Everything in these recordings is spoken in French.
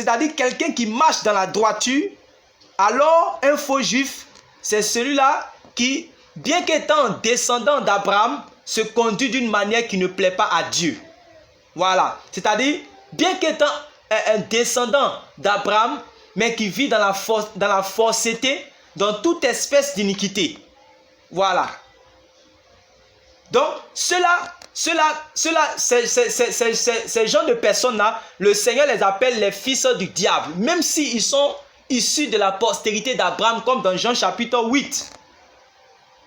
c'est-à-dire quelqu'un qui marche dans la droiture, alors un faux juif, c'est celui-là qui, bien qu'étant descendant d'Abraham, se conduit d'une manière qui ne plaît pas à Dieu. Voilà, c'est-à-dire, bien qu'étant un descendant d'Abraham, mais qui vit dans la fausseté, dans toute espèce d'iniquité. Voilà. Donc, ces gens de personnes-là, le Seigneur les appelle les fils du diable, même s'ils sont issus de la postérité d'Abraham, comme dans Jean chapitre 8.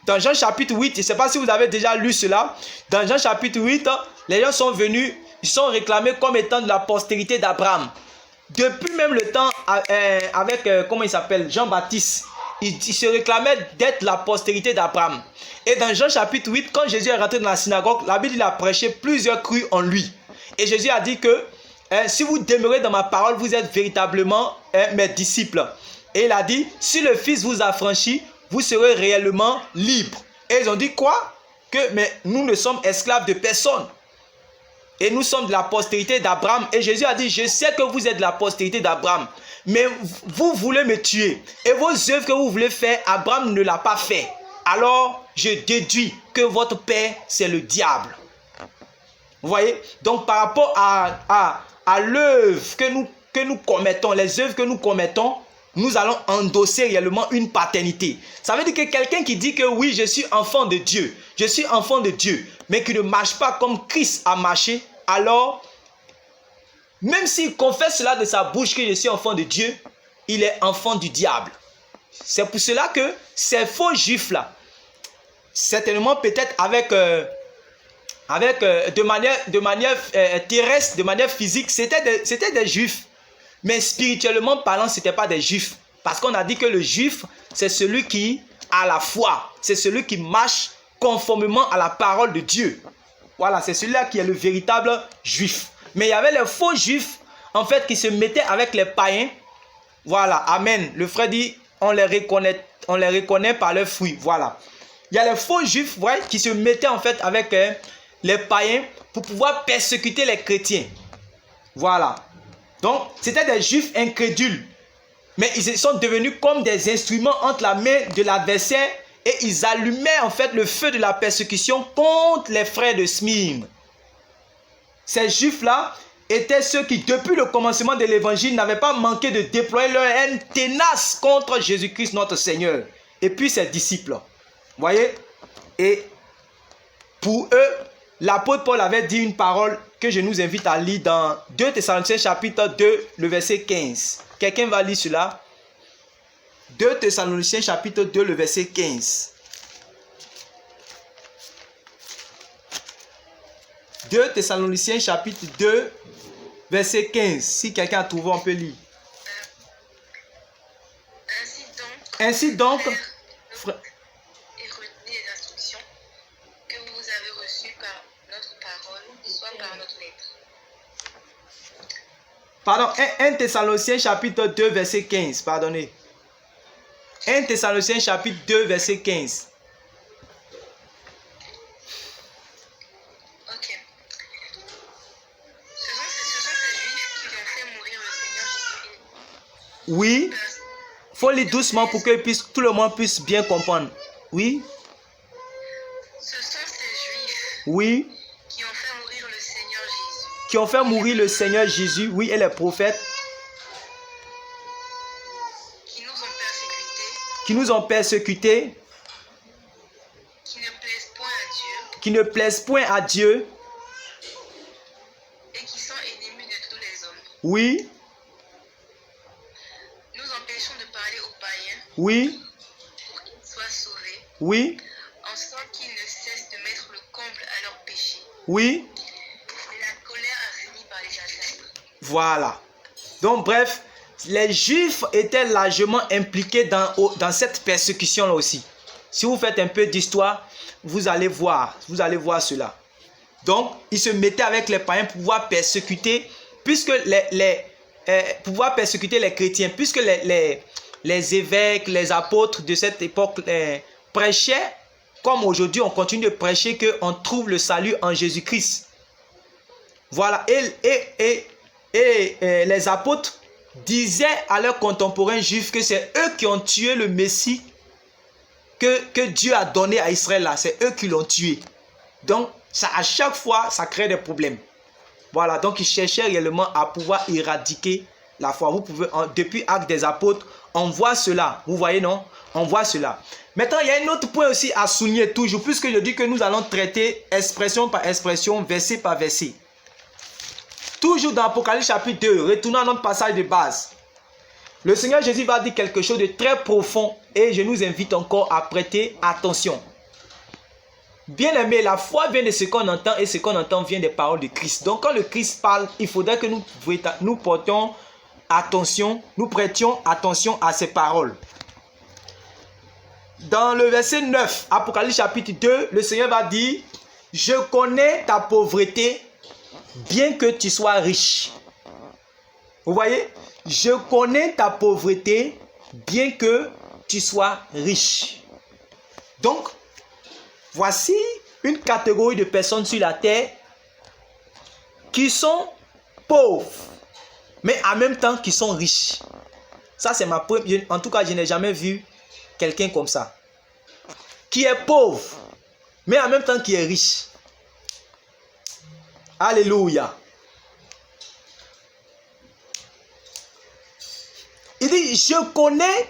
Dans Jean chapitre 8, je ne sais pas si vous avez déjà lu cela, dans Jean chapitre 8, les gens sont venus, ils sont réclamés comme étant de la postérité d'Abraham. Depuis même le temps avec, comment il s'appelle, Jean-Baptiste, il se réclamait d'être la postérité d'Abraham. Et dans Jean chapitre 8, quand Jésus est rentré dans la synagogue, la Bible il a prêché plusieurs crus en lui. Et Jésus a dit que si vous demeurez dans ma parole, vous êtes véritablement mes disciples. Et il a dit, si le Fils vous affranchit, vous serez réellement libres. Et ils ont dit quoi? Mais nous ne sommes esclaves de personne. Et nous sommes de la postérité d'Abraham. Et Jésus a dit, je sais que vous êtes de la postérité d'Abraham. Mais vous voulez me tuer. Et vos œuvres que vous voulez faire, Abraham ne l'a pas fait. Alors, je déduis que votre père, c'est le diable. Vous voyez? Donc, par rapport à l'œuvre que nous commettons, les œuvres que nous commettons, nous allons endosser réellement une paternité. Ça veut dire que quelqu'un qui dit que oui, je suis enfant de Dieu, je suis enfant de Dieu, mais qui ne marche pas comme Christ a marché, alors, même s'il confesse cela de sa bouche que je suis enfant de Dieu, il est enfant du diable. C'est pour cela que ces faux juifs-là, certainement peut-être de manière terrestre, de manière physique, c'était des juifs. Mais spirituellement parlant, ce n'était pas des juifs. Parce qu'on a dit que le juif, c'est celui qui a la foi. C'est celui qui marche conformément à la parole de Dieu. Voilà, c'est celui-là qui est le véritable juif. Mais il y avait les faux juifs, en fait, qui se mettaient avec les païens. Voilà, amen. Le frère dit, on les reconnaît par leurs fruits. Voilà. Il y a les faux juifs, ouais, qui se mettaient en fait avec les païens pour pouvoir persécuter les chrétiens. Voilà. Donc, c'était des juifs incrédules. Mais ils sont devenus comme des instruments entre la main de l'adversaire et ils allumaient en fait le feu de la persécution contre les frères de Smyrne. Ces juifs-là étaient ceux qui, depuis le commencement de l'évangile, n'avaient pas manqué de déployer leur haine tenace contre Jésus-Christ notre Seigneur. Et puis ses disciples. Vous voyez? Et pour eux, l'apôtre Paul avait dit une parole que je nous invite à lire dans 2 Thessaloniciens chapitre 2, le verset 15. Quelqu'un va lire cela? 2 Thessaloniciens chapitre 2, le verset 15. 2 Thessaloniciens chapitre 2, verset 15. Si quelqu'un a trouvé, on peut lire. Ainsi donc, frère, et retenez les instructions que vous avez reçues par notre parole, soit par notre lettre. Pardon, 1 Thessaloniciens chapitre 2, verset 15. Pardonnez. 1 Thessaloniciens chapitre 2, verset 15. Ok. Ce sont ces juifs qui ont fait mourir le Seigneur Jésus. Oui. Il faut lire doucement pour que tout le monde puisse bien comprendre. Oui. Ce sont ces juifs Oui. qui ont fait mourir le Seigneur Jésus. Qui ont fait mourir le Seigneur Jésus. Oui, et les prophètes. Qui nous ont persécutés. Qui nous ont persécutés. Qui ne plaisent point à Dieu. Qui ne plaisent point à Dieu. Et qui sont ennemis de tous les hommes. Oui. Nous empêchons de parler aux païens. Oui. Pour qu'ils soient sauvés. Oui. En sorte qu'ils ne cessent de mettre le comble à leurs péchés. Oui. Et la colère a fini par les atteindre. Voilà. Donc, bref, les Juifs étaient largement impliqués dans cette persécution-là aussi. Si vous faites un peu d'histoire, vous allez voir cela. Donc, ils se mettaient avec les païens pour pouvoir persécuter, pouvoir persécuter les chrétiens, puisque les évêques, les apôtres de cette époque prêchaient, comme aujourd'hui on continue de prêcher qu'on trouve le salut en Jésus-Christ. Voilà, et les apôtres disaient à leurs contemporains juifs que c'est eux qui ont tué le Messie que Dieu a donné à Israël là. C'est eux qui l'ont tué. Donc, ça, à chaque fois, ça crée des problèmes. Voilà, donc ils cherchaient réellement à pouvoir éradiquer la foi. Vous pouvez, depuis Actes des Apôtres, on voit cela. Vous voyez, non? On voit cela. Maintenant, il y a un autre point aussi à souligner toujours, puisque je dis que nous allons traiter expression par expression, verset par verset. Toujours dans Apocalypse chapitre 2, retournons à notre passage de base. Le Seigneur Jésus va dire quelque chose de très profond et je nous invite encore à prêter attention. Bien aimé, la foi vient de ce qu'on entend et ce qu'on entend vient des paroles de Christ. Donc quand le Christ parle, il faudrait que nous portions attention, nous prêtions attention à ces paroles. Dans le verset 9, Apocalypse chapitre 2, le Seigneur va dire, « Je connais ta pauvreté, bien que tu sois riche. » Vous voyez? « Je connais ta pauvreté, bien que tu sois riche. » Donc, voici une catégorie de personnes sur la terre qui sont pauvres, mais en même temps qui sont riches. Ça, c'est ma première. En tout cas, je n'ai jamais vu quelqu'un comme ça. Qui est pauvre, mais en même temps qui est riche. Alléluia. Il dit, je connais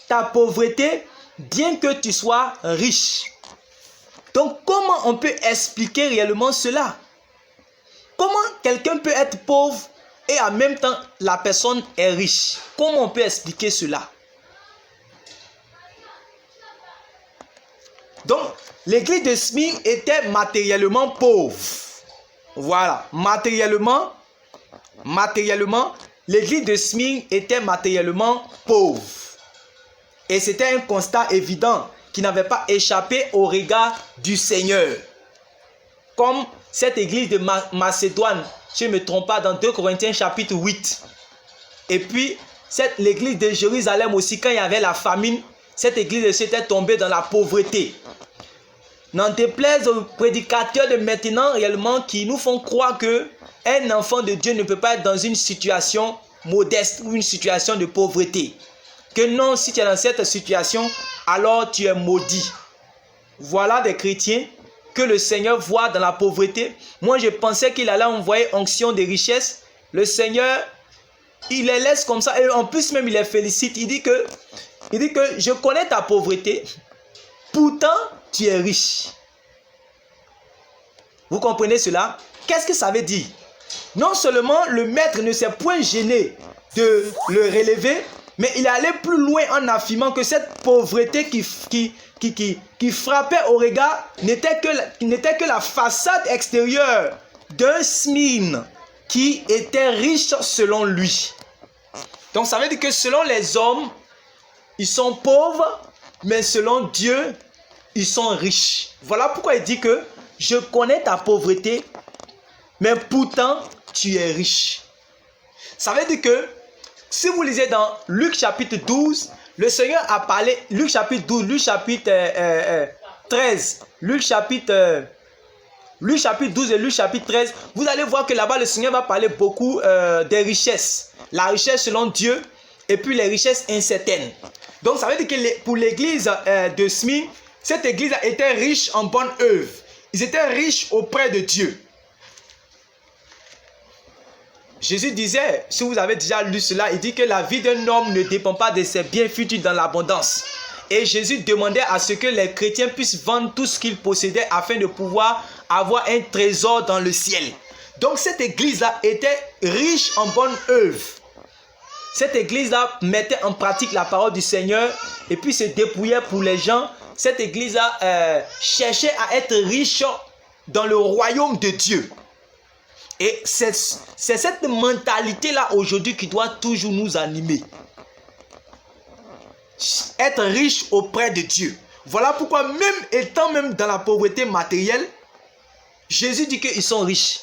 ta pauvreté, bien que tu sois riche. Donc, comment on peut expliquer réellement cela? Comment quelqu'un peut être pauvre et en même temps la personne est riche? Comment on peut expliquer cela? Donc, l'église de Smyrne était matériellement pauvre. Voilà, matériellement, l'église de Smyrne était matériellement pauvre. Et c'était un constat évident qui n'avait pas échappé au regard du Seigneur. Comme cette église de Macédoine, si je ne me trompe pas, dans 2 Corinthiens chapitre 8. Et puis, l'église de Jérusalem aussi, quand il y avait la famine, cette église était tombée dans la pauvreté. N'en déplaise aux prédicateurs de maintenant réellement qui nous font croire qu'un enfant de Dieu ne peut pas être dans une situation modeste ou une situation de pauvreté. Que non, si tu es dans cette situation, alors tu es maudit. Voilà des chrétiens que le Seigneur voit dans la pauvreté. Moi, je pensais qu'il allait envoyer onction de richesse. Le Seigneur, il les laisse comme ça. Et en plus, même, il les félicite. Il dit que je connais ta pauvreté. Pourtant, tu es riche. Vous comprenez cela? Qu'est-ce que ça veut dire? Non seulement le maître ne s'est point gêné de le relever, mais il est allé plus loin en affirmant que cette pauvreté qui frappait au regard n'était que la façade extérieure d'un Smyrne qui était riche selon lui. Donc ça veut dire que selon les hommes, ils sont pauvres, mais selon Dieu, ils sont riches. Voilà pourquoi il dit que je connais ta pauvreté, mais pourtant tu es riche. Ça veut dire que si vous lisez dans Luc chapitre 12, le Seigneur a parlé, Luc chapitre 12, Luc chapitre 13, Luc chapitre 12 et Luc chapitre 13, vous allez voir que là-bas le Seigneur va parler beaucoup des richesses. La richesse selon Dieu et puis les richesses incertaines. Donc ça veut dire que pour l'église de Smyrne, cette église était riche en bonnes œuvres. Ils étaient riches auprès de Dieu. Jésus disait, si vous avez déjà lu cela, il dit que la vie d'un homme ne dépend pas de ses biens futurs dans l'abondance. Et Jésus demandait à ce que les chrétiens puissent vendre tout ce qu'ils possédaient afin de pouvoir avoir un trésor dans le ciel. Donc cette église-là était riche en bonnes œuvres. Cette église-là mettait en pratique la parole du Seigneur et puis se dépouillait pour les gens. Cette église-là cherchait à être riche dans le royaume de Dieu. Et c'est cette mentalité-là aujourd'hui qui doit toujours nous animer. Être riche auprès de Dieu. Voilà pourquoi même étant même dans la pauvreté matérielle, Jésus dit qu'ils sont riches.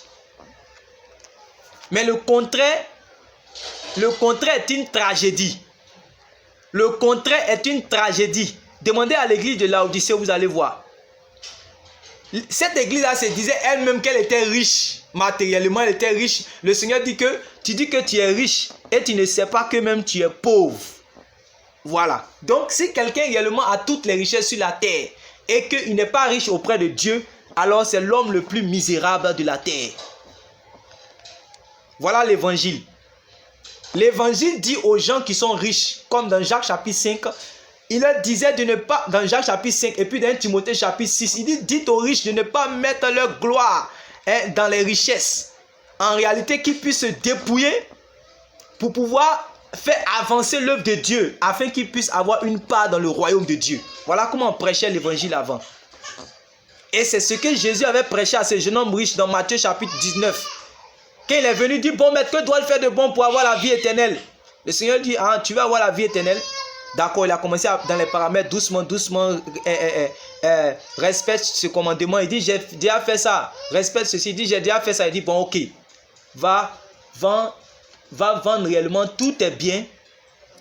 Mais le contraire est une tragédie. Le contraire est une tragédie. Demandez à l'église de Laodicée, vous allez voir. Cette église-là se disait elle-même qu'elle était riche. Matériellement, elle était riche. Le Seigneur dit que tu dis que tu es riche. et tu ne sais pas que même tu es pauvre. Voilà. Donc, si quelqu'un réellement a toutes les richesses sur la terre et qu'il n'est pas riche auprès de Dieu, alors c'est l'homme le plus misérable de la terre. Voilà l'évangile. L'évangile dit aux gens qui sont riches, comme dans Jacques chapitre 5, il leur disait de ne pas, dans Jacques chapitre 5 et puis dans Timothée chapitre 6, il dit, dites aux riches de ne pas mettre leur gloire dans les richesses. En réalité, qu'ils puissent se dépouiller pour pouvoir faire avancer l'œuvre de Dieu, afin qu'ils puissent avoir une part dans le royaume de Dieu. Voilà comment on prêchait l'évangile avant. Et c'est ce que Jésus avait prêché à ce jeune homme riche dans Matthieu chapitre 19. Quand il est venu, il dit, bon maître, que dois-je faire de bon pour avoir la vie éternelle? Le Seigneur dit, ah, tu veux avoir la vie éternelle? D'accord, il a commencé dans les paramètres, doucement, respecte ce commandement. Il dit, j'ai déjà fait ça. Respecte ceci. Il dit, j'ai déjà fait ça. Il dit, bon, ok. Va vendre réellement tous tes biens.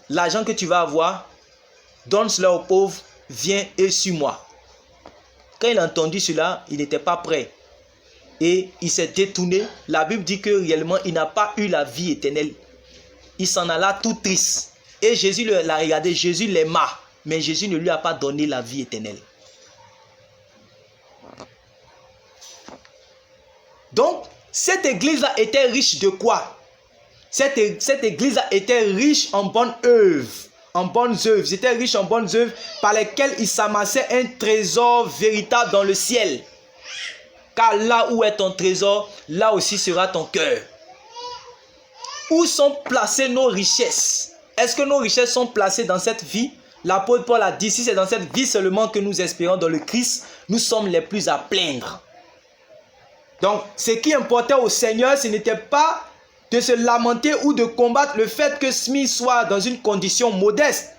L'argent que tu vas avoir, donne cela aux pauvres, viens et suis-moi. Quand il a entendu cela, il n'était pas prêt. Et il s'est détourné. La Bible dit que réellement, il n'a pas eu la vie éternelle. Il s'en alla tout triste. Et Jésus l'a regardé, Jésus l'aima. Mais Jésus ne lui a pas donné la vie éternelle. Donc, cette église-là était riche de quoi? Cette église-là était riche en bonnes œuvres. En bonnes œuvres. Ils étaient riches en bonnes œuvres par lesquelles ils s'amassaient un trésor véritable dans le ciel. Car là où est ton trésor, là aussi sera ton cœur. Où sont placées nos richesses? Est-ce que nos richesses sont placées dans cette vie? L'apôtre Paul a dit, si c'est dans cette vie seulement que nous espérons dans le Christ, nous sommes les plus à plaindre. Donc, ce qui importait au Seigneur, ce n'était pas de se lamenter ou de combattre le fait que Smith soit dans une condition modeste.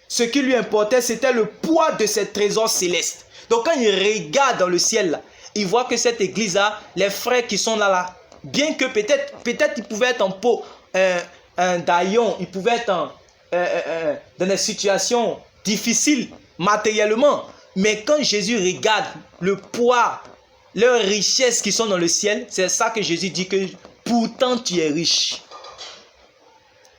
Ce qui lui importait, c'était le poids de ses trésors célestes. Donc, quand il regarde dans le ciel, il voit que cette église-là, les frères qui sont là, bien que peut-être ils pouvaient être en peau, un daillon, ils pouvaient être dans des situations difficiles matériellement. Mais quand Jésus regarde le poids, leurs richesses qui sont dans le ciel, c'est ça que Jésus dit que pourtant tu es riche.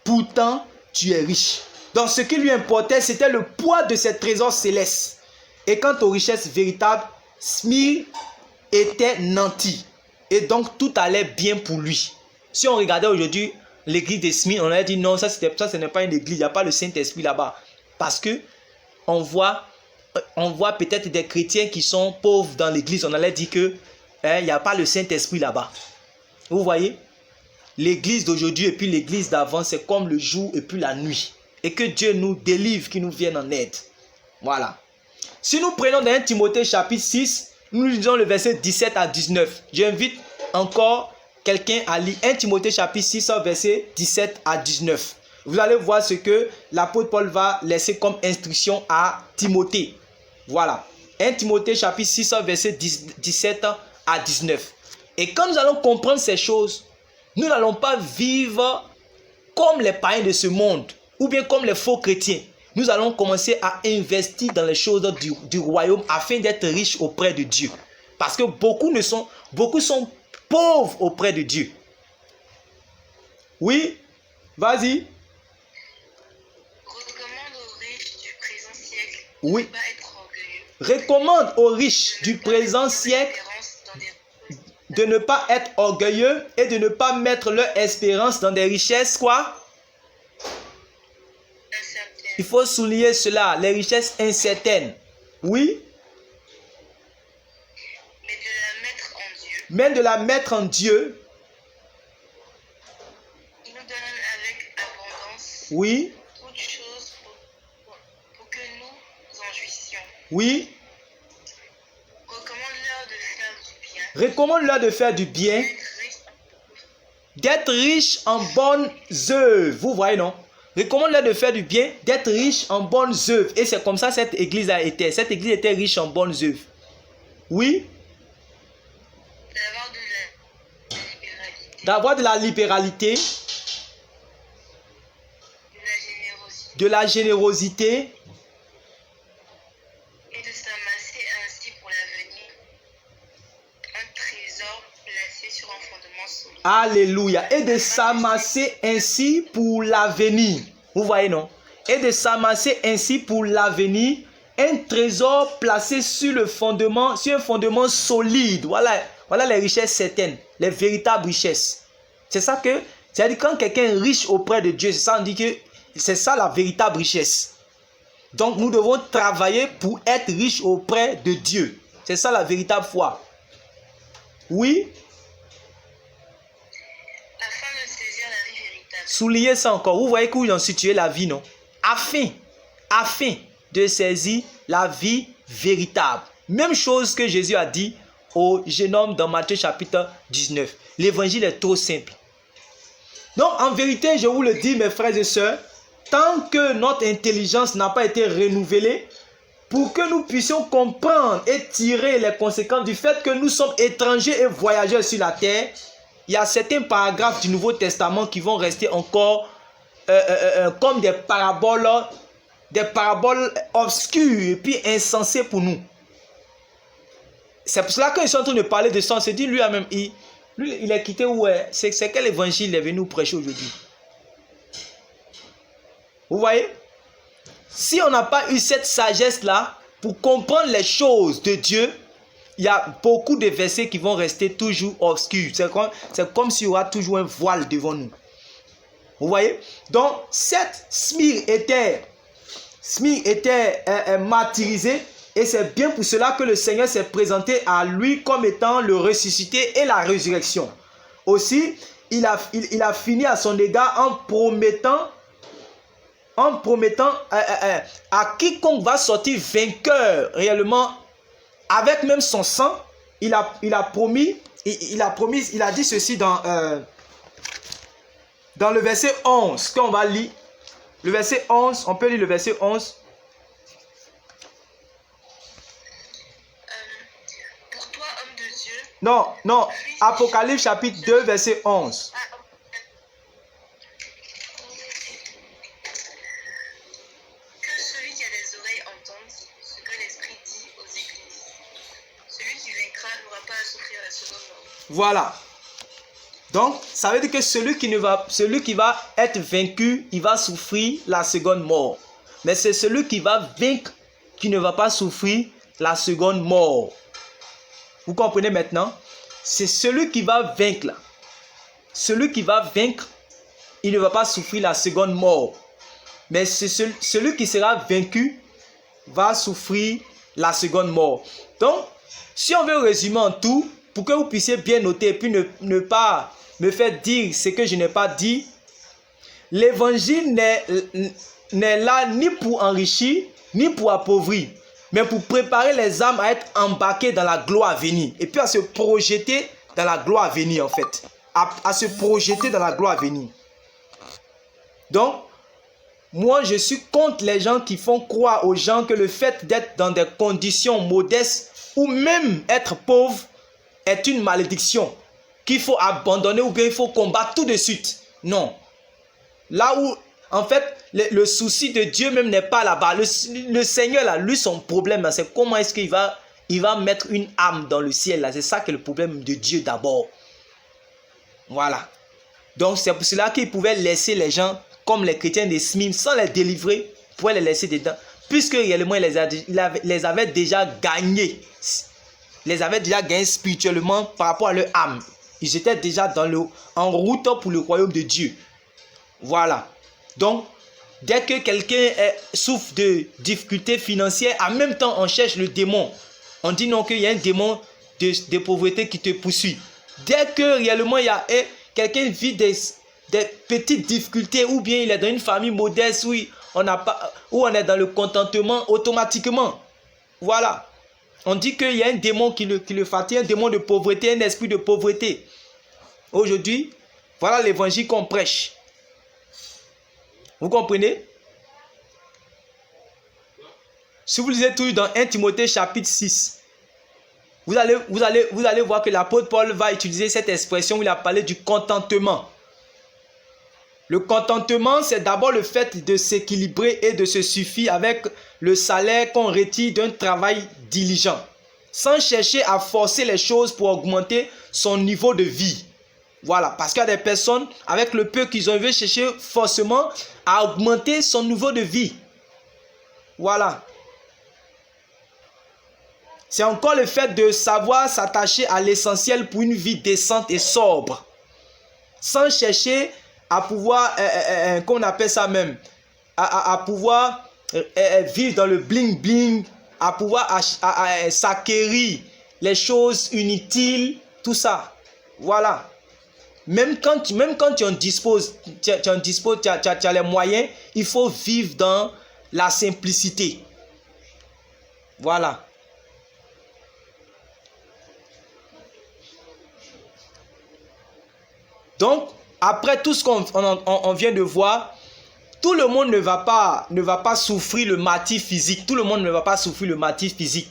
Pourtant tu es riche. Donc ce qui lui importait, c'était le poids de ses trésors célestes. Et quant aux richesses véritables, Smyrne était nanti. Et donc tout allait bien pour lui. Si on regardait aujourd'hui l'église de Smyrne, on aurait dit non, ça ce n'est pas une église, il n'y a pas le Saint-Esprit là-bas. Parce que on voit peut-être des chrétiens qui sont pauvres dans l'église, on allait dire que il n'y a pas le Saint-Esprit là-bas. Vous voyez? L'église d'aujourd'hui et puis l'église d'avant, c'est comme le jour et puis la nuit. Et que Dieu nous délivre, qu'il nous vienne en aide. Voilà. Si nous prenons dans 1 Timothée chapitre 6, nous lisons le verset 17 à 19. J'invite encore quelqu'un à lire 1 Timothée chapitre 6, verset 17 à 19. Vous allez voir ce que l'apôtre Paul va laisser comme instruction à Timothée. Voilà. 1 Timothée chapitre 6, verset 17 à 19. Et quand nous allons comprendre ces choses, nous n'allons pas vivre comme les païens de ce monde ou bien comme les faux chrétiens. Nous allons commencer à investir dans les choses du royaume afin d'être riches auprès de Dieu. Parce que beaucoup sont pauvres auprès de Dieu. Oui, vas-y. Recommande aux riches du présent siècle Oui. de ne pas être orgueilleux. Recommande aux riches du présent siècle de ne pas être orgueilleux et de ne pas mettre leur espérance dans des richesses, quoi? Il faut souligner cela, les richesses incertaines. Oui. Mais de la mettre en Dieu. Mais de la mettre en Dieu. Il nous donne avec abondance. Oui. Toutes choses pour que nous en jouissions. Oui. Recommande-leur de faire du bien. Recommande-leur de faire du bien. D'être riche en bonnes œuvres. Vous voyez, non? Recommande-leur de faire du bien, d'être riche en bonnes œuvres. Et c'est comme ça que cette église a été. Cette église était riche en bonnes œuvres. Oui. D'avoir de la libéralité. De la générosité. Et de s'amasser ainsi pour l'avenir un trésor placé sur un fondement solide. Alléluia. Et de s'amasser ainsi pour l'avenir. Vous voyez, non? Et de s'amasser ainsi pour l'avenir un trésor placé sur un fondement solide. Voilà les richesses certaines, les véritables richesses. C'est ça que, c'est-à-dire quand quelqu'un est riche auprès de Dieu, c'est ça on dit que c'est ça la véritable richesse. Donc nous devons travailler pour être riches auprès de Dieu. C'est ça la véritable foi. Oui. Afin de saisir la vie véritable. Soulignez ça encore. Vous voyez où ils ont situé la vie, non? Afin de saisir la vie véritable. Même chose que Jésus a dit au jeune homme dans Matthieu chapitre 19. L'évangile est trop simple. Donc en vérité, je vous le dis mes frères et sœurs, tant que notre intelligence n'a pas été renouvelée, pour que nous puissions comprendre et tirer les conséquences du fait que nous sommes étrangers et voyageurs sur la terre, il y a certains paragraphes du Nouveau Testament qui vont rester encore comme des paraboles obscures et puis insensées pour nous. C'est pour cela qu'ils sont en train de parler de ça. On se dit lui-même, il est quitté où est? C'est quel évangile il est venu nous prêcher aujourd'hui? Vous voyez? Si on n'a pas eu cette sagesse-là pour comprendre les choses de Dieu, il y a beaucoup de versets qui vont rester toujours obscurs. C'est comme s'il y aura toujours un voile devant nous. Vous voyez? Donc, cette Smyrne était martyrisée et c'est bien pour cela que le Seigneur s'est présenté à lui comme étant le ressuscité et la résurrection. Aussi, il a fini à son égard en promettant à quiconque va sortir vainqueur réellement avec même son sang. Il a dit ceci dans le verset 11 qu'on va lire. Le verset 11, on peut lire le verset 11. Pour toi, homme de Dieu. Non, Apocalypse chapitre 2, verset 11. Que celui qui a des oreilles entende ce que l'Esprit dit aux églises. Celui qui vaincra n'aura pas à souffrir la seconde mort. Voilà. Donc, ça veut dire que celui qui va être vaincu, il va souffrir la seconde mort. Mais c'est celui qui va vaincre qui ne va pas souffrir la seconde mort. Vous comprenez maintenant? C'est celui qui va vaincre là. Celui qui va vaincre, il ne va pas souffrir la seconde mort. Mais c'est celui qui sera vaincu va souffrir la seconde mort. Donc, si on veut résumer en tout, pour que vous puissiez bien noter et puis ne pas me faire dire ce que je n'ai pas dit, l'évangile n'est là ni pour enrichir, ni pour appauvrir, mais pour préparer les âmes à être embarquées dans la gloire à venir. Et puis à se projeter dans la gloire à venir en fait. À se projeter dans la gloire à venir. Donc, moi je suis contre les gens qui font croire aux gens que le fait d'être dans des conditions modestes ou même être pauvre est une malédiction qu'il faut abandonner ou bien il faut combattre tout de suite. Non. Là où, en fait, le souci de Dieu même n'est pas là-bas. Le Seigneur, là, lui, son problème, c'est comment est-ce qu'il va mettre une âme dans le ciel. Là. C'est ça qui est le problème de Dieu d'abord. Voilà. Donc, c'est pour cela qu'il pouvait laisser les gens, comme les chrétiens des Smyrne, sans les délivrer, il pouvait les laisser dedans. Puisque réellement, il les avait déjà gagnés. Les avait déjà gagnés spirituellement par rapport à leur âme. Ils étaient déjà en route pour le royaume de Dieu. Voilà. Donc, dès que quelqu'un souffre de difficultés financières, en même temps, on cherche le démon. On dit non qu'il y a un démon de pauvreté qui te poursuit. Dès que réellement, quelqu'un vit des petites difficultés ou bien il est dans une famille modeste où on est dans le contentement automatiquement. Voilà. On dit qu'il y a un démon qui le fatigue, un démon de pauvreté, un esprit de pauvreté. Aujourd'hui, voilà l'évangile qu'on prêche. Vous comprenez? Si vous lisez tout dans 1 Timothée chapitre 6, vous allez voir que l'apôtre Paul va utiliser cette expression où il a parlé du contentement. Le contentement, c'est d'abord le fait de s'équilibrer et de se suffire avec le salaire qu'on retire d'un travail diligent, sans chercher à forcer les choses pour augmenter son niveau de vie. Voilà, parce qu'il y a des personnes, avec le peu qu'ils ont, ils veulent chercher forcément à augmenter son niveau de vie. Voilà. C'est encore le fait de savoir s'attacher à l'essentiel pour une vie décente et sobre. Sans chercher à pouvoir, qu'on appelle ça même, à pouvoir vivre dans le bling-bling, à pouvoir s'acquérir les choses inutiles, tout ça. Voilà. Même quand tu en disposes, tu as les moyens, il faut vivre dans la simplicité. Voilà. Donc, après tout ce qu'on vient de voir, tout le monde ne va pas souffrir le martyre physique. Tout le monde ne va pas souffrir le martyre physique.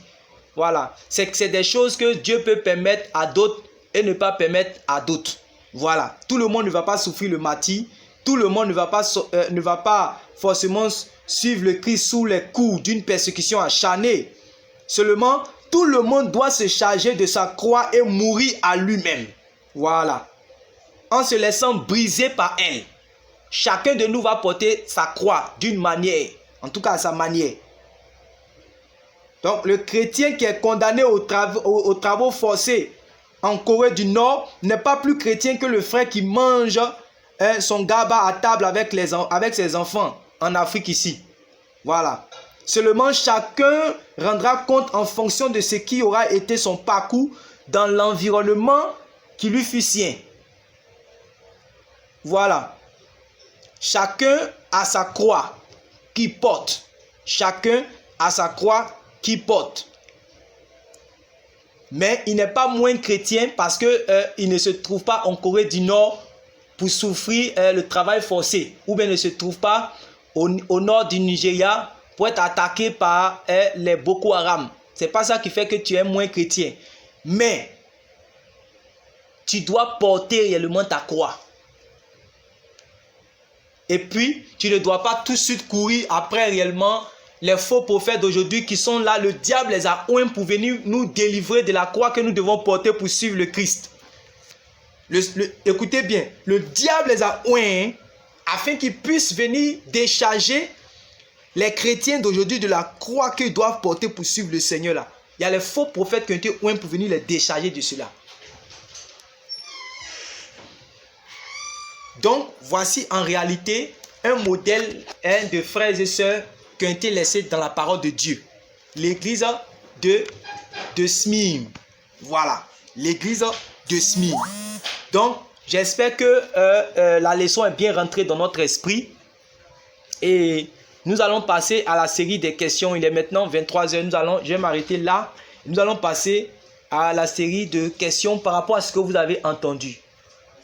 Voilà. C'est des choses que Dieu peut permettre à d'autres et ne pas permettre à d'autres. Voilà. Tout le monde ne va pas souffrir le martyre. Tout le monde ne va pas forcément suivre le Christ sous les coups d'une persécution acharnée. Seulement, tout le monde doit se charger de sa croix et mourir à lui-même. Voilà. En se laissant briser par elle. Chacun de nous va porter sa croix d'une manière, en tout cas à sa manière. Donc le chrétien qui est condamné aux travaux forcés en Corée du Nord n'est pas plus chrétien que le frère qui mange son gaba à table avec ses enfants en Afrique ici. Voilà. Seulement chacun rendra compte en fonction de ce qui aura été son parcours dans l'environnement qui lui fut sien. Voilà. Chacun a sa croix qui porte. Chacun a sa croix qui porte. Mais il n'est pas moins chrétien parce qu'il ne se trouve pas en Corée du Nord pour souffrir le travail forcé. Ou bien ne se trouve pas au nord du Nigeria pour être attaqué par les Boko Haram. Ce n'est pas ça qui fait que tu es moins chrétien. Mais tu dois porter réellement ta croix. Et puis, tu ne dois pas tout de suite courir après réellement les faux prophètes d'aujourd'hui qui sont là. Le diable les a oints pour venir nous délivrer de la croix que nous devons porter pour suivre le Christ. Écoutez bien, le diable les a oints afin qu'ils puissent venir décharger les chrétiens d'aujourd'hui de la croix qu'ils doivent porter pour suivre le Seigneur là. Il y a les faux prophètes qui ont été oints pour venir les décharger de cela. Donc, voici en réalité un modèle de frères et sœurs qui ont été laissés dans la parole de Dieu. L'église de Smyrne. Voilà, l'église de Smyrne. Donc, j'espère que la leçon est bien rentrée dans notre esprit. Et nous allons passer à la série des questions. Il est maintenant 23h. Je vais m'arrêter là. Nous allons passer à la série de questions par rapport à ce que vous avez entendu.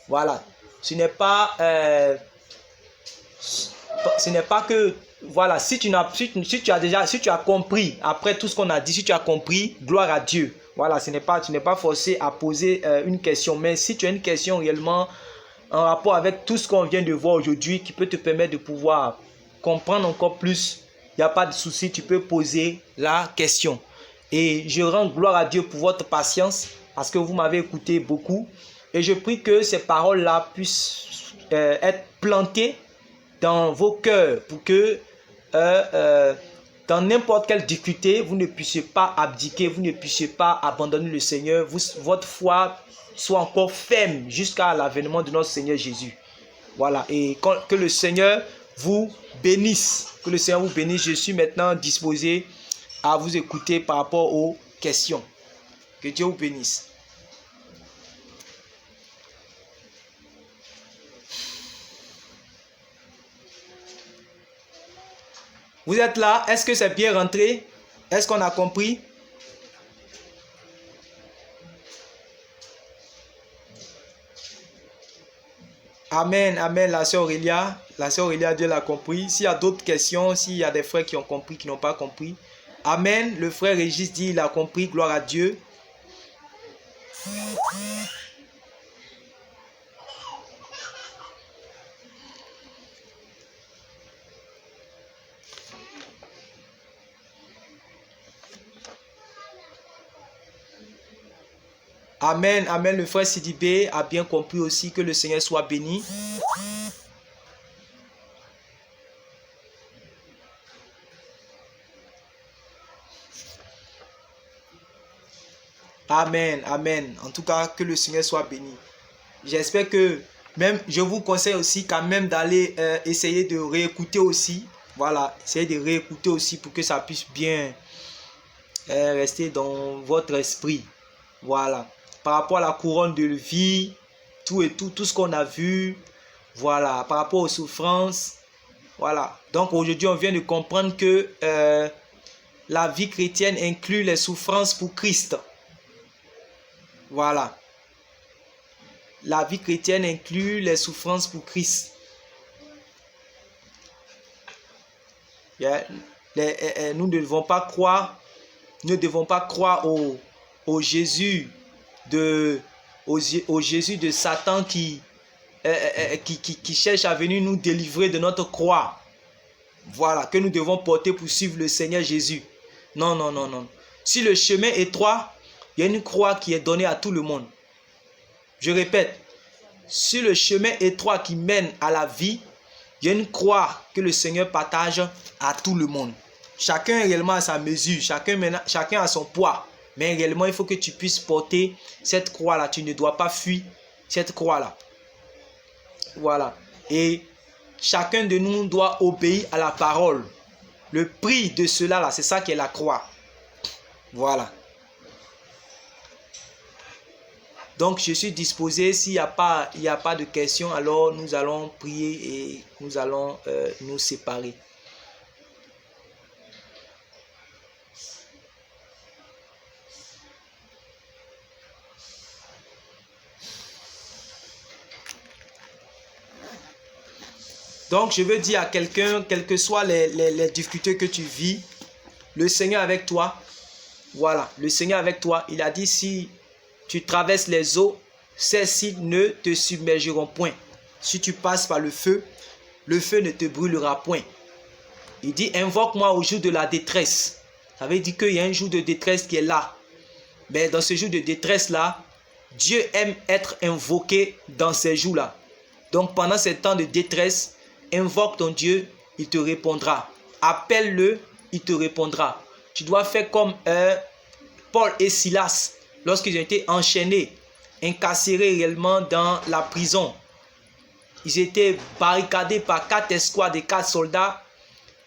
Voilà. Ce n'est pas que, voilà, si tu as compris, après tout ce qu'on a dit, si tu as compris, gloire à Dieu. Voilà, tu n'es pas forcé à poser une question. Mais si tu as une question réellement en rapport avec tout ce qu'on vient de voir aujourd'hui, qui peut te permettre de pouvoir comprendre encore plus, il n'y a pas de souci, tu peux poser la question. Et je rends gloire à Dieu pour votre patience, parce que vous m'avez écouté beaucoup. Et je prie que ces paroles-là puissent être plantées dans vos cœurs pour que dans n'importe quelle difficulté, vous ne puissiez pas abdiquer, vous ne puissiez pas abandonner le Seigneur. Votre foi soit encore ferme jusqu'à l'avènement de notre Seigneur Jésus. Voilà, et que le Seigneur vous bénisse. Que le Seigneur vous bénisse. Je suis maintenant disposé à vous écouter par rapport aux questions. Que Dieu vous bénisse. Vous êtes là? Est-ce que c'est bien rentré? Est-ce qu'on a compris? Amen, amen, la sœur Aurélia. La sœur Aurélia, Dieu l'a compris. S'il y a d'autres questions, s'il y a des frères qui ont compris, qui n'ont pas compris. Amen, le frère Régis dit, il a compris, gloire à Dieu. Amen, amen. Le frère Sidibé a bien compris aussi. Que le Seigneur soit béni. Amen, amen. En tout cas, que le Seigneur soit béni. J'espère que même, je vous conseille aussi quand même d'aller essayer de réécouter aussi. Voilà, essayez de réécouter aussi pour que ça puisse bien rester dans votre esprit. Voilà. Par rapport à la couronne de vie, tout ce qu'on a vu. Voilà, par rapport aux souffrances. Voilà. Donc aujourd'hui, on vient de comprendre que la vie chrétienne inclut les souffrances pour Christ. Voilà. La vie chrétienne inclut les souffrances pour Christ. Nous ne devons pas croire au Jésus de Satan qui cherche à venir nous délivrer de notre croix. Voilà, que nous devons porter pour suivre le Seigneur Jésus. Non, non, non, non. Si le chemin est étroit, il y a une croix qui est donnée à tout le monde. Je répète, sur le chemin étroit qui mène à la vie, il y a une croix que le Seigneur partage à tout le monde. Chacun réellement à sa mesure, chacun a son poids. Mais réellement, il faut que tu puisses porter cette croix-là. Tu ne dois pas fuir cette croix-là. Voilà. Et chacun de nous doit obéir à la parole. Le prix de cela, c'est ça qui est la croix. Voilà. Donc, je suis disposé. S'il n'y a pas de questions, alors nous allons prier et nous allons nous séparer. Donc, je veux dire à quelqu'un, quelles que soient les difficultés que tu vis, le Seigneur avec toi. Voilà, le Seigneur avec toi. Il a dit, si tu traverses les eaux, celles-ci ne te submergeront point. Si tu passes par le feu ne te brûlera point. Il dit, invoque-moi au jour de la détresse. Ça veut dire qu'il y a un jour de détresse qui est là. Mais dans ce jour de détresse-là, Dieu aime être invoqué dans ces jours-là. Donc pendant ces temps de détresse, invoque ton Dieu, il te répondra. Appelle-le, il te répondra. Tu dois faire comme Paul et Silas, lorsqu'ils ont été enchaînés, incarcérés réellement dans la prison. Ils étaient barricadés par 4 escouades et 4 soldats.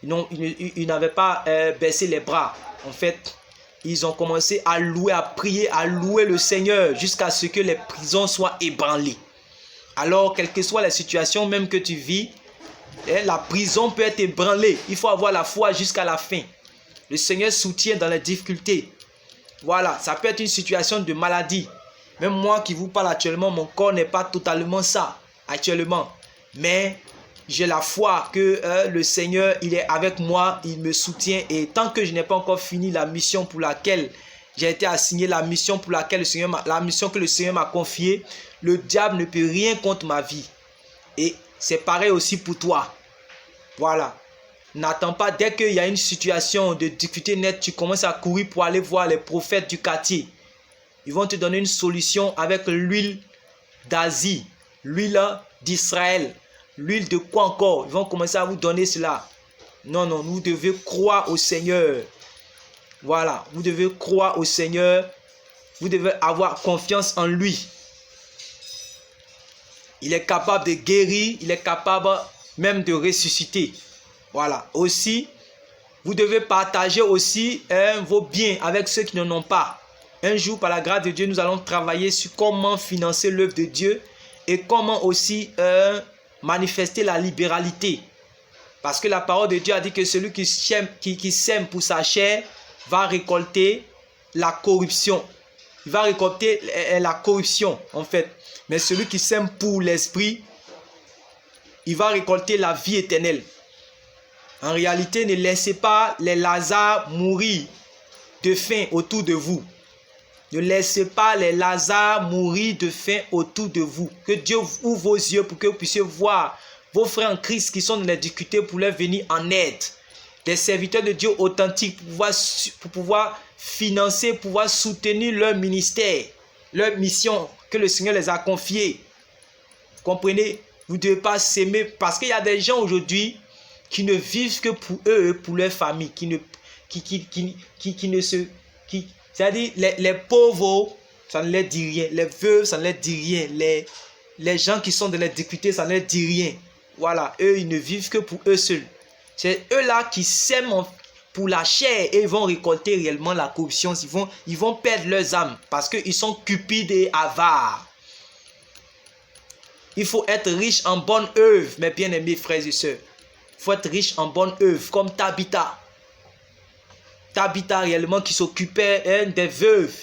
Ils n'avaient pas baissé les bras. En fait, ils ont commencé à louer, à prier, à louer le Seigneur jusqu'à ce que les prisons soient ébranlées. Alors, quelles que soient les situations même que tu vis, la prison peut être ébranlée. Il faut avoir la foi jusqu'à la fin. Le Seigneur soutient dans les difficultés. Voilà, ça peut être une situation de maladie. Même moi qui vous parle actuellement, mon corps n'est pas totalement ça actuellement. Mais j'ai la foi que le Seigneur, il est avec moi, il me soutient. Et tant que je n'ai pas encore fini la mission pour laquelle j'ai été assigné, la mission que le Seigneur m'a confiée, le diable ne peut rien contre ma vie. Et c'est pareil aussi pour toi. Voilà. N'attends pas, dès qu'il y a une situation de difficulté nette, tu commences à courir pour aller voir les prophètes du quartier. Ils vont te donner une solution avec l'huile d'Asie, l'huile d'Israël, l'huile de quoi encore. Ils vont commencer à vous donner cela. Non, non, vous devez croire au Seigneur. Voilà, vous devez croire au Seigneur. Vous devez avoir confiance en lui. Il est capable de guérir, il est capable même de ressusciter. Voilà. Aussi, vous devez partager aussi vos biens avec ceux qui n'en ont pas. Un jour, par la grâce de Dieu, nous allons travailler sur comment financer l'œuvre de Dieu et comment aussi manifester la libéralité. Parce que la parole de Dieu a dit que celui qui sème pour sa chair va récolter la corruption. Il va récolter la corruption, en fait. Mais celui qui sème pour l'esprit, il va récolter la vie éternelle. En réalité, ne laissez pas les Lazare mourir de faim autour de vous. Ne laissez pas les Lazare mourir de faim autour de vous. Que Dieu ouvre vos yeux pour que vous puissiez voir vos frères en Christ qui sont dans les difficultés pour leur venir en aide. Des serviteurs de Dieu authentiques pour pouvoir financer, pouvoir soutenir leur ministère. leur mission que le Seigneur les a confiée. Comprenez? Vous ne devez pas s'aimer parce qu'il y a des gens aujourd'hui qui ne vivent que pour eux, pour leur famille, c'est-à-dire les pauvres, ça ne leur dit rien, les veuves, ça ne leur dit rien, les gens qui sont dans les difficultés, ça ne leur dit rien. Voilà, eux, ils ne vivent que pour eux seuls. C'est eux-là qui s'aiment pour la chair et ils vont récolter réellement la corruption. Ils vont perdre leurs âmes parce qu'ils sont cupides et avares. Il faut être riche en bonne œuvre, mes bien-aimés frères et sœurs. Il faut être riche en bonne œuvre, comme Tabitha. Tabitha réellement qui s'occupait des veuves.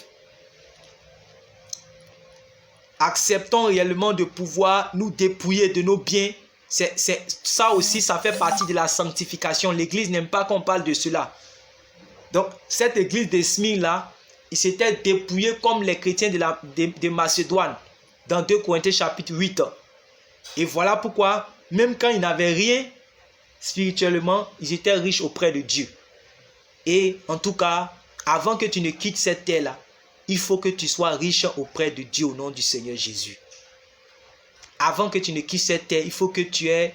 Acceptons réellement de pouvoir nous dépouiller de nos biens. Ça aussi, ça fait partie de la sanctification. L'église n'aime pas qu'on parle de cela. Donc, cette église de Smyrne là, ils s'étaient dépouillés comme les chrétiens de Macédoine. Dans 2 Corinthiens chapitre 8. Et voilà pourquoi, même quand ils n'avaient rien spirituellement, ils étaient riches auprès de Dieu. Et en tout cas, avant que tu ne quittes cette terre-là, il faut que tu sois riche auprès de Dieu au nom du Seigneur Jésus. Avant que tu ne quittes cette terre, il faut que tu aies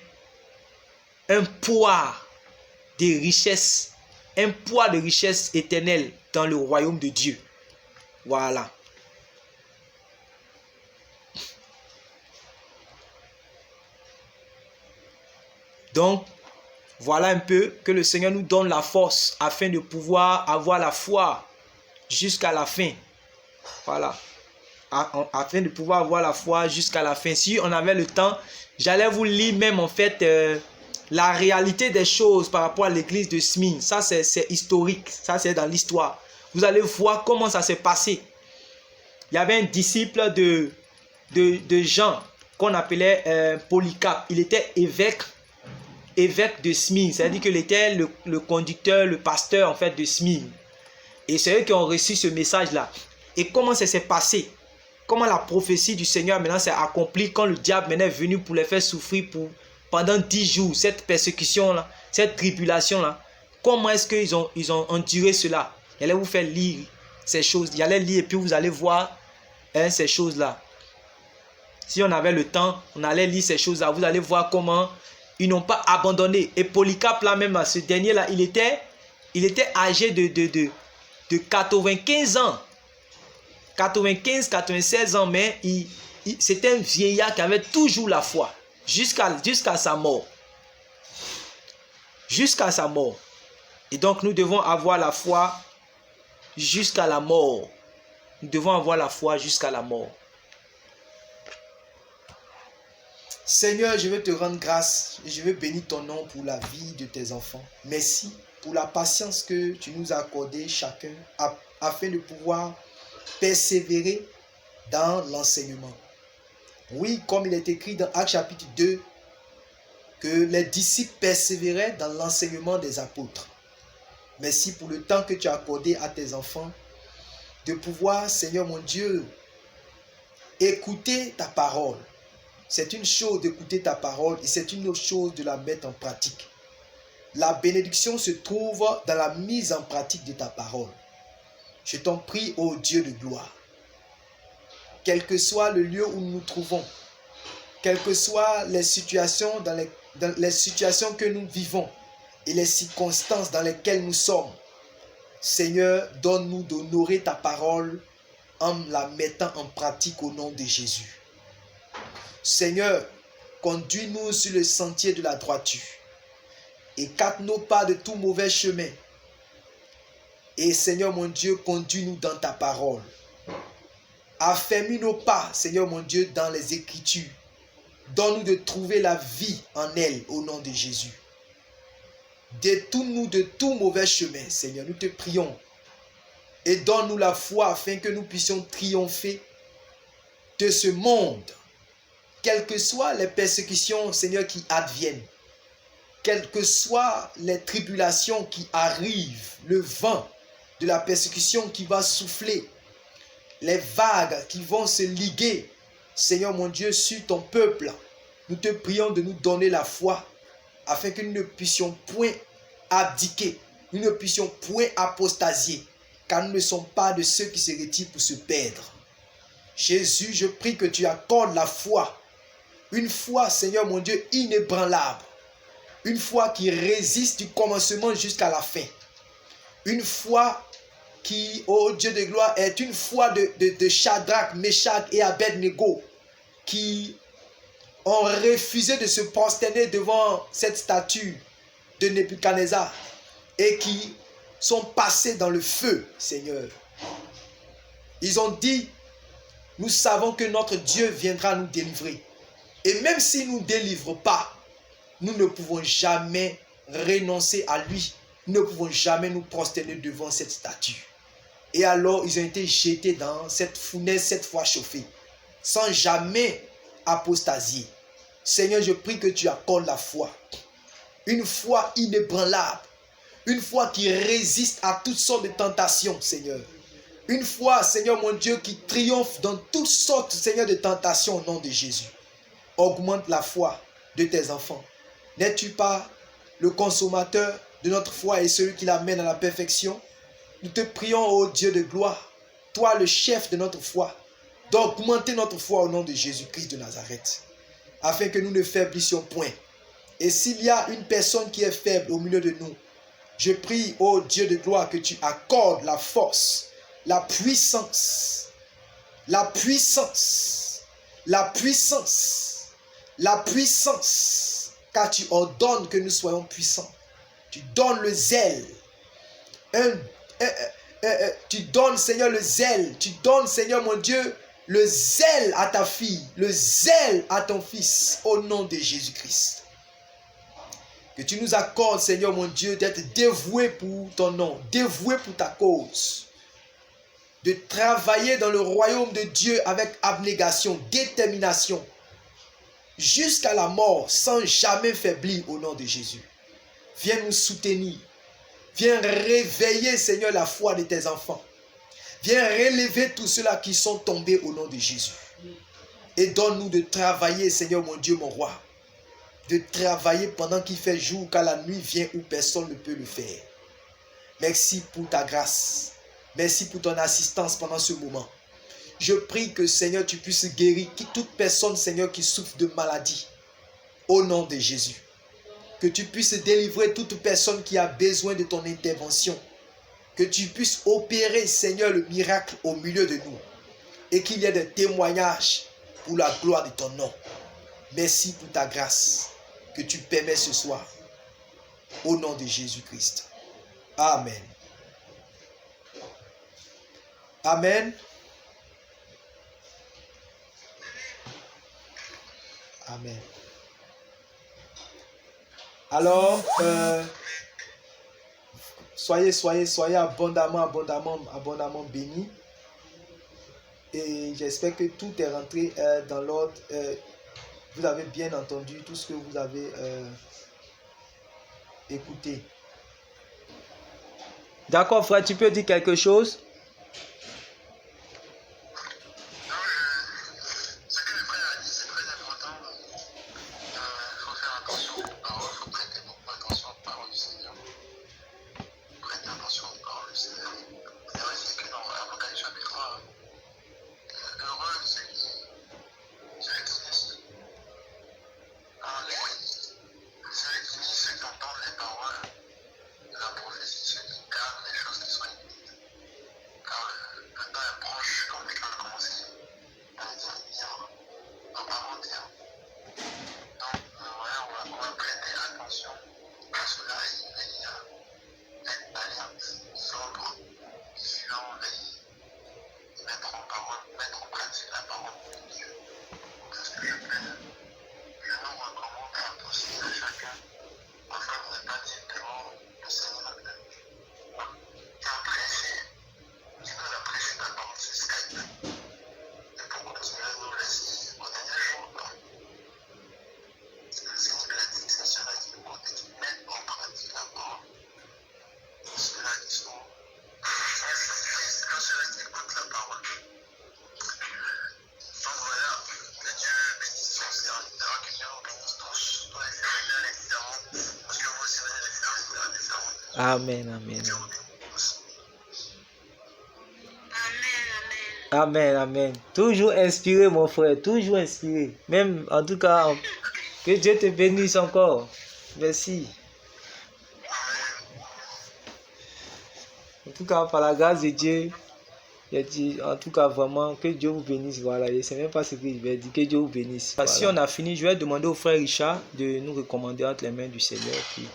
un poids de richesse, éternelle dans le royaume de Dieu. Voilà. Donc, voilà un peu que le Seigneur nous donne la force afin de pouvoir avoir la foi jusqu'à la fin. Voilà. Afin de pouvoir avoir la foi jusqu'à la fin. Si on avait le temps, j'allais vous lire même en fait la réalité des choses par rapport à l'église de Smyrne. Ça, c'est historique. Ça, c'est dans l'histoire. Vous allez voir comment ça s'est passé. Il y avait un disciple de Jean qu'on appelait Polycarpe. Il était évêque de Smyrne, c'est-à-dire qu'il était le conducteur, le pasteur en fait de Smyrne. Et c'est eux qui ont reçu ce message-là. Et comment ça s'est passé? Comment la prophétie du Seigneur maintenant s'est accomplie quand le diable maintenant est venu pour les faire souffrir pendant 10 jours, cette persécution-là, cette tribulation-là. Comment est-ce qu'ils ont enduré cela? J'allais vous faire lire ces choses. J'allais lire et puis vous allez voir ces choses-là. Si on avait le temps, on allait lire ces choses-là. Vous allez voir comment ils n'ont pas abandonné. Et Polycarpe là même, ce dernier là, il était âgé de 95 ans. 95-96 ans, mais c'était un vieillard qui avait toujours la foi. Jusqu'à sa mort. Jusqu'à sa mort. Et donc nous devons avoir la foi jusqu'à la mort. Nous devons avoir la foi jusqu'à la mort. Seigneur, je veux te rendre grâce et je veux bénir ton nom pour la vie de tes enfants. Merci pour la patience que tu nous as accordée chacun afin de pouvoir persévérer dans l'enseignement. Oui, comme il est écrit dans Actes chapitre 2, que les disciples persévéraient dans l'enseignement des apôtres. Merci pour le temps que tu as accordé à tes enfants de pouvoir, Seigneur mon Dieu, écouter ta parole. C'est une chose d'écouter ta parole et c'est une autre chose de la mettre en pratique. La bénédiction se trouve dans la mise en pratique de ta parole. Je t'en prie, ô Dieu de gloire, quel que soit le lieu où nous nous trouvons, quelles que soient les situations dans les situations que nous vivons et les circonstances dans lesquelles nous sommes, Seigneur, donne-nous d'honorer ta parole en la mettant en pratique au nom de Jésus. Seigneur, conduis-nous sur le sentier de la droiture. Écarte nos pas de tout mauvais chemin. Et Seigneur mon Dieu, conduis-nous dans ta parole. Affermis nos pas, Seigneur mon Dieu, dans les Écritures. Donne-nous de trouver la vie en elles au nom de Jésus. Détourne-nous de tout mauvais chemin, Seigneur, nous te prions. Et donne-nous la foi afin que nous puissions triompher de ce monde. Quelles que soient les persécutions, Seigneur, qui adviennent. Quelles que soient les tribulations qui arrivent, le vent de la persécution qui va souffler, les vagues qui vont se liguer, Seigneur mon Dieu, sur ton peuple, nous te prions de nous donner la foi afin que nous ne puissions point abdiquer, nous ne puissions point apostasier, car nous ne sommes pas de ceux qui se retirent pour se perdre. Jésus, je prie que tu accordes la foi. Une foi, Seigneur mon Dieu, inébranlable. Une foi qui résiste du commencement jusqu'à la fin. Une foi qui, ô Dieu de gloire, est une foi de Shadrach, Meshach et Abednego, qui ont refusé de se prosterner devant cette statue de Nebuchadnezzar et qui sont passés dans le feu, Seigneur. Ils ont dit, nous savons que notre Dieu viendra nous délivrer. Et même s'il ne nous délivre pas, nous ne pouvons jamais renoncer à lui. Nous ne pouvons jamais nous prosterner devant cette statue. Et alors, ils ont été jetés dans cette fournaise, cette fois chauffée, sans jamais apostasier. Seigneur, je prie que tu accordes la foi. Une foi inébranlable. Une foi qui résiste à toutes sortes de tentations, Seigneur. Une foi, Seigneur mon Dieu, qui triomphe dans toutes sortes, Seigneur, de tentations au nom de Jésus. Augmente la foi de tes enfants. N'es-tu pas le consommateur de notre foi et celui qui l'amène à la perfection? Nous te prions, ô Dieu de gloire, toi le chef de notre foi, d'augmenter notre foi au nom de Jésus-Christ de Nazareth, afin que nous ne faiblissions point. Et s'il y a une personne qui est faible au milieu de nous, je prie, ô Dieu de gloire, que tu accordes la force, la puissance, la puissance, la puissance, la puissance, car tu ordonnes que nous soyons puissants. Tu donnes le zèle, tu donnes, Seigneur, le zèle, tu donnes, Seigneur mon Dieu, le zèle à ta fille, le zèle à ton fils, au nom de Jésus-Christ. Que tu nous accordes, Seigneur mon Dieu, d'être dévoués pour ton nom, dévoués pour ta cause, de travailler dans le royaume de Dieu avec abnégation, détermination, jusqu'à la mort, sans jamais faiblir au nom de Jésus. Viens nous soutenir. Viens réveiller, Seigneur, la foi de tes enfants. Viens relever tous ceux-là qui sont tombés au nom de Jésus. Et donne-nous de travailler, Seigneur mon Dieu, mon roi. De travailler pendant qu'il fait jour, car la nuit vient où personne ne peut le faire. Merci pour ta grâce. Merci pour ton assistance pendant ce moment. Je prie que, Seigneur, tu puisses guérir toute personne, Seigneur, qui souffre de maladie. Au nom de Jésus. Que tu puisses délivrer toute personne qui a besoin de ton intervention. Que tu puisses opérer, Seigneur, le miracle au milieu de nous. Et qu'il y ait des témoignages pour la gloire de ton nom. Merci pour ta grâce que tu permets ce soir. Au nom de Jésus-Christ. Amen. Amen. Amen. Alors, soyez abondamment bénis. Et j'espère que tout est rentré dans l'ordre. Vous avez bien entendu tout ce que vous avez écouté. D'accord, frère, tu peux dire quelque chose? Amen, amen. Amen, amen. Toujours inspiré, mon frère, toujours inspiré. Même, en tout cas, que Dieu te bénisse encore. Merci. En tout cas, par la grâce de Dieu, en tout cas, vraiment, que Dieu vous bénisse. Voilà, je ne sais même pas ce que je vais dire. Que Dieu vous bénisse. Voilà. Si on a fini, je vais demander au frère Richard de nous recommander entre les mains du Seigneur. Puis